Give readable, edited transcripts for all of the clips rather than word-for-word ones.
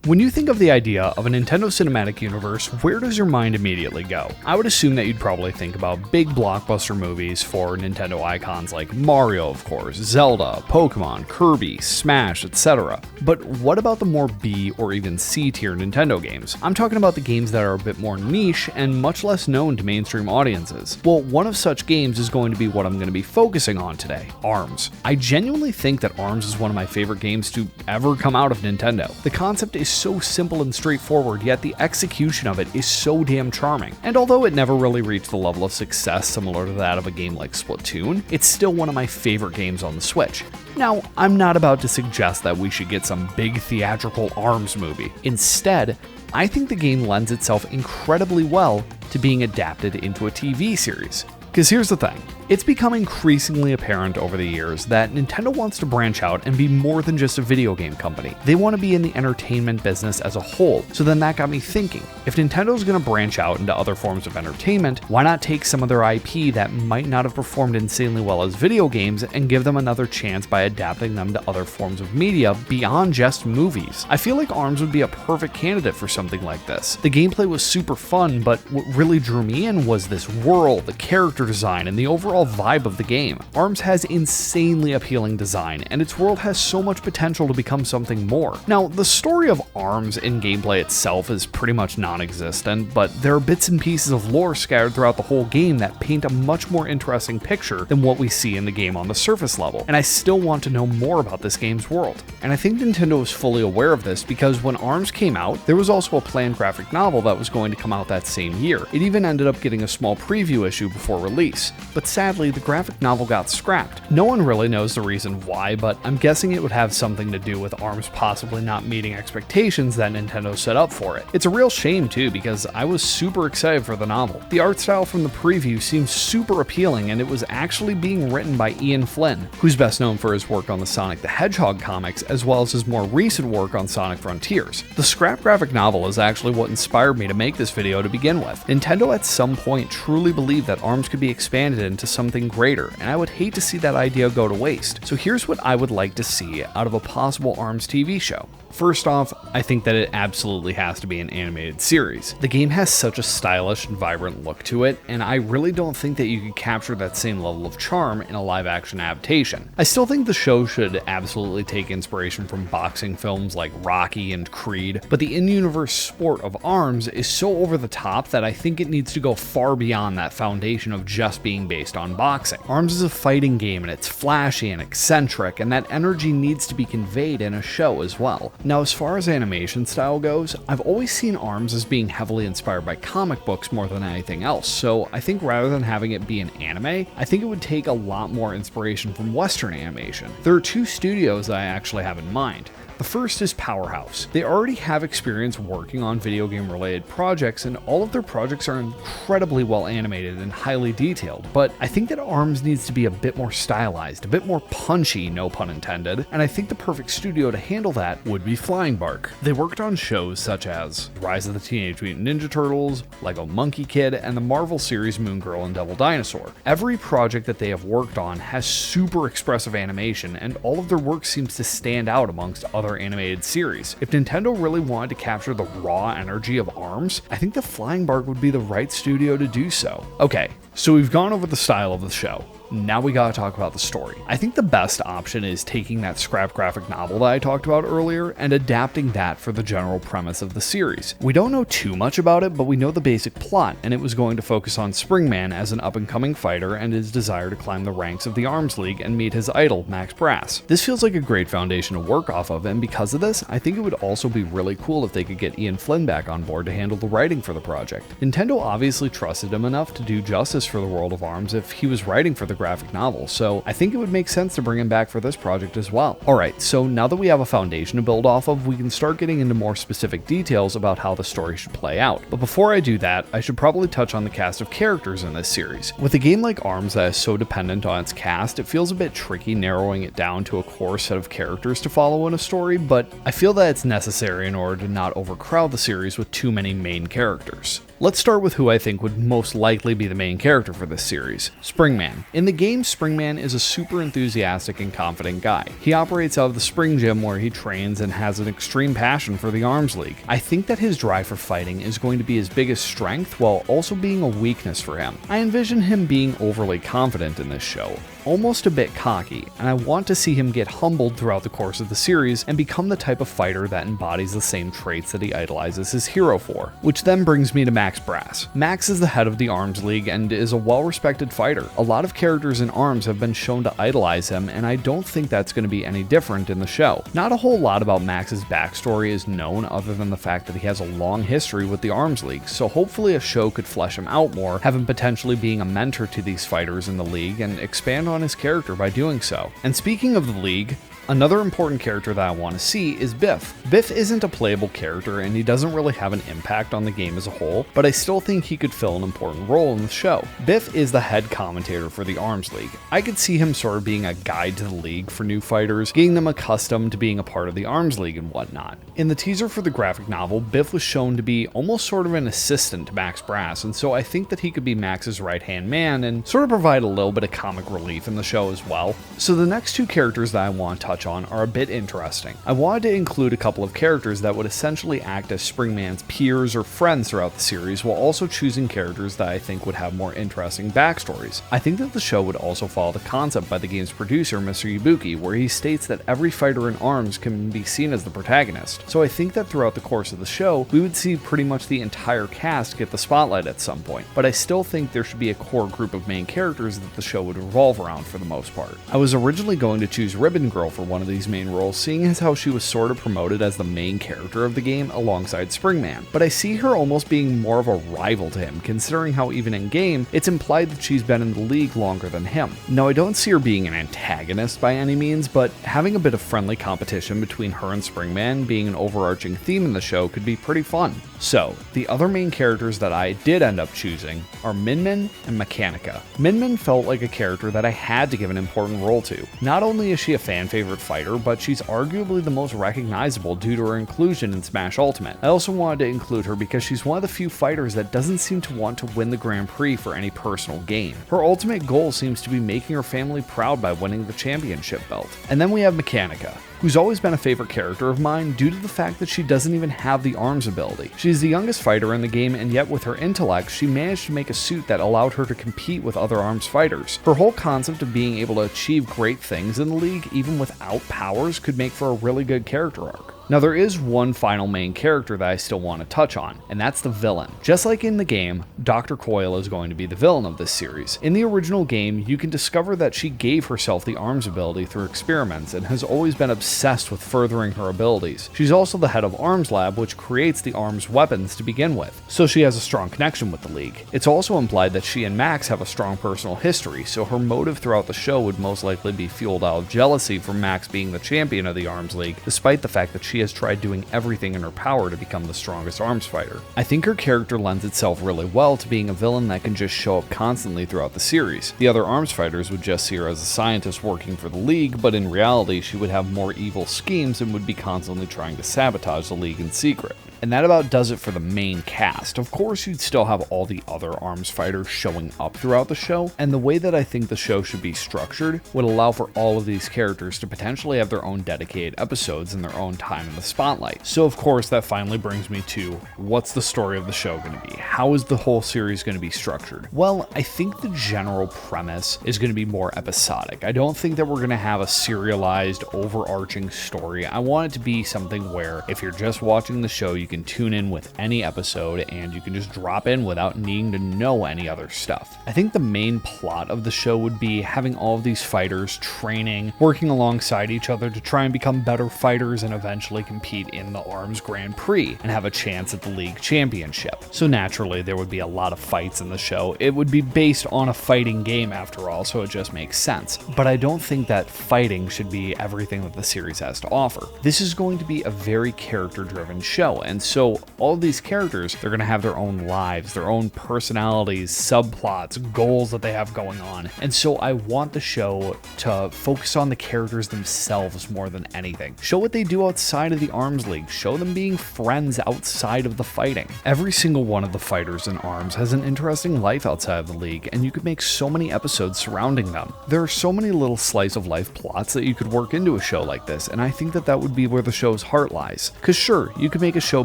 When you think of the idea of a Nintendo Cinematic Universe, where does your mind immediately go? I would assume that you'd probably think about big blockbuster movies for Nintendo icons like Mario, of course, Zelda, Pokemon, Kirby, Smash, etc. But what about the more B or even C tier Nintendo games? I'm talking about the games that are a bit more niche and much less known to mainstream audiences. Well, one of such games is going to be what I'm going to be focusing on today, ARMS. I genuinely think that ARMS is one of my favorite games to ever come out of Nintendo. The concept is so simple and straightforward, yet the execution of it is so damn charming. And although it never really reached the level of success similar to that of a game like Splatoon, it's still one of my favorite games on the Switch. Now, I'm not about to suggest that we should get some big theatrical ARMS movie. Instead, I think the game lends itself incredibly well to being adapted into a TV series. Because here's the thing, it's become increasingly apparent over the years that Nintendo wants to branch out and be more than just a video game company. They want to be in the entertainment business as a whole, so then that got me thinking, if Nintendo's going to branch out into other forms of entertainment, why not take some of their IP that might not have performed insanely well as video games and give them another chance by adapting them to other forms of media beyond just movies? I feel like ARMS would be a perfect candidate for something like this. The gameplay was super fun, but what really drew me in was this world, the character design, and the overall vibe of the game. ARMS has insanely appealing design, and its world has so much potential to become something more. Now, the story of ARMS in gameplay itself is pretty much non-existent, but there are bits and pieces of lore scattered throughout the whole game that paint a much more interesting picture than what we see in the game on the surface level, and I still want to know more about this game's world. And I think Nintendo is fully aware of this because when ARMS came out, there was also a planned graphic novel that was going to come out that same year. It even ended up getting a small preview issue before release, but sadly the graphic novel got scrapped. No one really knows the reason why, but I'm guessing it would have something to do with ARMS possibly not meeting expectations that Nintendo set up for it. It's a real shame too, because I was super excited for the novel. The art style from the preview seemed super appealing, and it was actually being written by Ian Flynn, who's best known for his work on the Sonic the Hedgehog comics as well as his more recent work on Sonic Frontiers. The scrap graphic novel is actually what inspired me to make this video to begin with. Nintendo at some point truly believed that ARMS could be expanded into something greater, and I would hate to see that idea go to waste. So here's what I would like to see out of a possible ARMS TV show. First off, I think that it absolutely has to be an animated series. The game has such a stylish and vibrant look to it, and I really don't think that you could capture that same level of charm in a live-action adaptation. I still think the show should absolutely take inspiration from boxing films like Rocky and Creed, but the in-universe sport of ARMS is so over the top that I think it needs to go far beyond that foundation of just being based on boxing. ARMS is a fighting game, and it's flashy and eccentric, and that energy needs to be conveyed in a show as well. Now, as far as animation style goes, I've always seen ARMS as being heavily inspired by comic books more than anything else, so I think rather than having it be an anime, I think it would take a lot more inspiration from Western animation. There are two studios that I actually have in mind. The first is Powerhouse. They already have experience working on video game related projects, and all of their projects are incredibly well animated and highly detailed, but I think that ARMS needs to be a bit more stylized, a bit more punchy, no pun intended, and I think the perfect studio to handle that would be Flying Bark. They worked on shows such as Rise of the Teenage Mutant Ninja Turtles, Lego Monkey Kid, and the Marvel series Moon Girl and Devil Dinosaur. Every project that they have worked on has super expressive animation, and all of their work seems to stand out amongst other animated series. If Nintendo really wanted to capture the raw energy of ARMS, I think the Flying Bark would be the right studio to do so. Okay, so we've gone over the style of the show. Now we gotta talk about the story. I think the best option is taking that scrap graphic novel that I talked about earlier and adapting that for the general premise of the series. We don't know too much about it, but we know the basic plot, and it was going to focus on Springman as an up-and-coming fighter and his desire to climb the ranks of the ARMS League and meet his idol, Max Brass. This feels like a great foundation to work off of, and because of this, I think it would also be really cool if they could get Ian Flynn back on board to handle the writing for the project. Nintendo obviously trusted him enough to do justice for the world of ARMS if he was writing for the graphic novel, so I think it would make sense to bring him back for this project as well. Alright, so now that we have a foundation to build off of, we can start getting into more specific details about how the story should play out. But before I do that, I should probably touch on the cast of characters in this series. With a game like ARMS that is so dependent on its cast, it feels a bit tricky narrowing it down to a core set of characters to follow in a story, but I feel that it's necessary in order to not overcrowd the series with too many main characters. Let's start with who I think would most likely be the main character for this series, Springman. In the game, Springman is a super enthusiastic and confident guy. He operates out of the spring gym where he trains and has an extreme passion for the Arms League. I think that his drive for fighting is going to be his biggest strength while also being a weakness for him. I envision him being overly confident in this show, almost a bit cocky, and I want to see him get humbled throughout the course of the series and become the type of fighter that embodies the same traits that he idolizes his hero for. Which then brings me to Max Brass. Max is the head of the Arms League and is a well-respected fighter. A lot of characters in ARMS have been shown to idolize him, and I don't think that's going to be any different in the show. Not a whole lot about Max's backstory is known other than the fact that he has a long history with the Arms League, so hopefully a show could flesh him out more, have him potentially being a mentor to these fighters in the league, and expand on his character by doing so. And speaking of the league, another important character that I want to see is Biff. Biff isn't a playable character and he doesn't really have an impact on the game as a whole, but I still think he could fill an important role in the show. Biff is the head commentator for the Arms League. I could see him sort of being a guide to the league for new fighters, getting them accustomed to being a part of the Arms League and whatnot. In the teaser for the graphic novel, Biff was shown to be almost sort of an assistant to Max Brass, and so I think that he could be Max's right-hand man and sort of provide a little bit of comic relief in the show as well. So the next two characters that I want to touch on are a bit interesting. I wanted to include a couple of characters that would essentially act as Springman's peers or friends throughout the series, while also choosing characters that I think would have more interesting backstories. I think that the show would also follow the concept by the game's producer, Mr. Ibuki, where he states that every fighter in ARMS can be seen as the protagonist. So I think that throughout the course of the show, we would see pretty much the entire cast get the spotlight at some point, but I still think there should be a core group of main characters that the show would revolve around for the most part. I was originally going to choose Ribbon Girl for one of these main roles, seeing as how she was sort of promoted as the main character of the game alongside Springman, but I see her almost being more of a rival to him, considering how even in game, it's implied that she's been in the league longer than him. Now I don't see her being an antagonist by any means, but having a bit of friendly competition between her and Springman being an overarching theme in the show could be pretty fun. So, the other main characters that I did end up choosing are Min Min and Mechanica. Min Min felt like a character that I had to give an important role to. Not only is she a fan favorite fighter, but she's arguably the most recognizable due to her inclusion in Smash Ultimate. I also wanted to include her because she's one of the few fighters that doesn't seem to want to win the Grand Prix for any personal gain. Her ultimate goal seems to be making her family proud by winning the championship belt. And then we have Mechanica, who's always been a favorite character of mine due to the fact that she doesn't even have the arms ability. She's the youngest fighter in the game, and yet with her intellect, she managed to make a suit that allowed her to compete with other arms fighters. Her whole concept of being able to achieve great things in the league, even without powers, could make for a really good character arc. Now there is one final main character that I still want to touch on, and that's the villain. Just like in the game, Dr. Coyle is going to be the villain of this series. In the original game, you can discover that she gave herself the arms ability through experiments and has always been obsessed with furthering her abilities. She's also the head of Arms Lab, which creates the arms weapons to begin with, so she has a strong connection with the league. It's also implied that she and Max have a strong personal history, so her motive throughout the show would most likely be fueled out of jealousy for Max being the champion of the Arms League, despite the fact that she has tried doing everything in her power to become the strongest arms fighter. I think her character lends itself really well to being a villain that can just show up constantly throughout the series. The other arms fighters would just see her as a scientist working for the league, but in reality she would have more evil schemes and would be constantly trying to sabotage the league in secret. And that about does it for the main cast. Of course, you'd still have all the other arms fighters showing up throughout the show, and the way that I think the show should be structured would allow for all of these characters to potentially have their own dedicated episodes in their own time in the spotlight. So of course, that finally brings me to, what's the story of the show going to be? How is the whole series going to be structured? Well, I think the general premise is going to be more episodic. I don't think that we're going to have a serialized, overarching story. I want it to be something where if you're just watching the show, you can tune in with any episode and you can just drop in without needing to know any other stuff. I think the main plot of the show would be having all of these fighters training, working alongside each other to try and become better fighters and eventually compete in the ARMS Grand Prix and have a chance at the league championship. So naturally there would be a lot of fights in the show. It would be based on a fighting game after all, so it just makes sense. But I don't think that fighting should be everything that the series has to offer. This is going to be a very character-driven show, and so all of these characters, they're going to have their own lives, their own personalities, subplots, goals that they have going on. And so I want the show to focus on the characters themselves more than anything. Show what they do outside of the Arms League. Show them being friends outside of the fighting. Every single one of the fighters in Arms has an interesting life outside of the league, and you could make so many episodes surrounding them. There are so many little slice of life plots that you could work into a show like this, and I think that that would be where the show's heart lies. Cause sure, you could make a show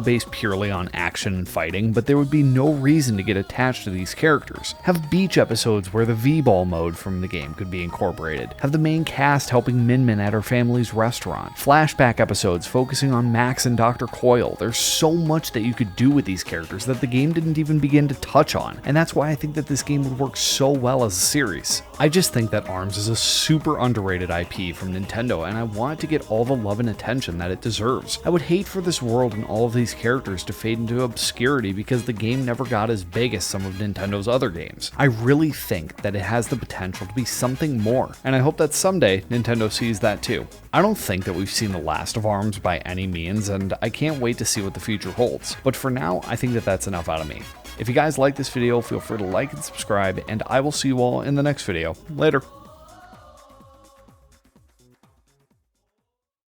based purely on action and fighting, but there would be no reason to get attached to these characters. Have beach episodes where the V-ball mode from the game could be incorporated. Have the main cast helping Min Min at her family's restaurant. Flashback episodes focusing on Max and Dr. Coyle. There's so much that you could do with these characters that the game didn't even begin to touch on, and that's why I think that this game would work so well as a series. I just think that Arms is a super underrated IP from Nintendo, and I want it to get all the love and attention that it deserves. I would hate for this world and all of these characters to fade into obscurity because the game never got as big as some of Nintendo's other games. I really think that it has the potential to be something more, and I hope that someday Nintendo sees that too. I don't think that we've seen the last of Arms by any means, and I can't wait to see what the future holds. But for now, I think that that's enough out of me. If you guys like this video, feel free to like and subscribe, and I will see you all in the next video. Later.